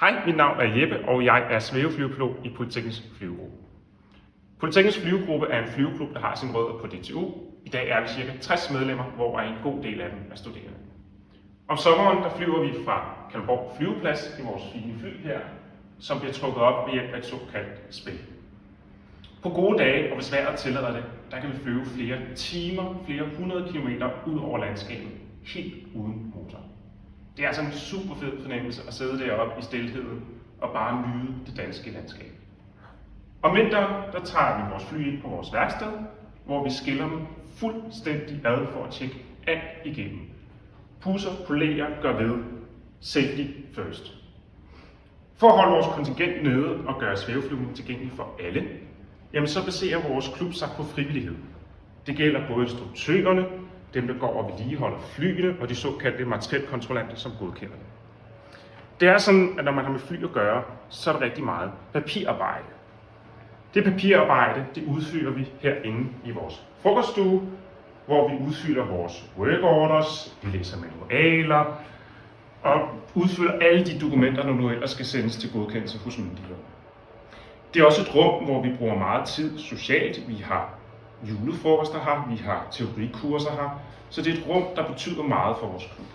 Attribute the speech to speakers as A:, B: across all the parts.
A: Hej, mit navn er Jeppe, og jeg er svæveflyvepilot i Polyteknisk Flyvegruppe. Polyteknisk Flyvegruppe er en flyveklub, der har sin rødder på DTU. I dag er vi ca. 60 medlemmer, hvor en god del af dem er studerende. Om sommeren der flyver vi fra Kalundborg Flyveplads i vores fine fly her, som bliver trukket op ved hjælp af et såkaldt spil. På gode dage, og hvis vejret tillader det, der kan vi flyve flere timer, flere 100 kilometer ud over landskabet, helt uden motor. Det er altså en super fed fornemmelse at sidde deroppe i stilheden og bare nyde det danske landskab. Om vinteren der tager vi vores fly ind på vores værksted, hvor vi skiller dem fuldstændig ad for at tjekke alt igennem. Pudser, polerer, gør ved. Safety first. For at holde vores kontingent nede og gøre svæveflyvning tilgængelig for alle, jamen så baserer vores klub sig på frivillighed. Det gælder både instruktørerne, dem der går og vedligeholder flyene, og de såkaldte materielkontrollanter, som godkender det. Det er sådan, at når man har med fly at gøre, så er det rigtig meget papirarbejde. Det papirarbejde, det udfylder vi herinde i vores frokoststue, hvor vi udfylder vores work orders, vi læser manualer og udfylder alle de dokumenter, der nu ellers skal sendes til godkendelse hos myndigheder. Det er også et rum, hvor vi bruger meget tid socialt. Vi har julefrokoster her, vi har teorikurser her, så det er et rum, der betyder meget for vores klub.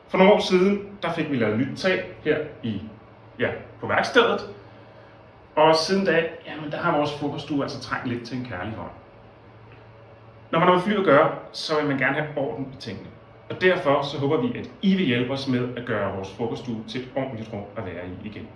A: For nogle år siden, der fik vi lavet nyt tag her på værkstedet, og siden da, jamen, der har vores frokoststue altså trængt lidt til en kærlig hånd. Når man har med fly at gøre, så vil man gerne have orden i tingene. Og derfor så håber vi, at I vil hjælpe os med at gøre vores frokoststue til et ordentligt rum at være i igen.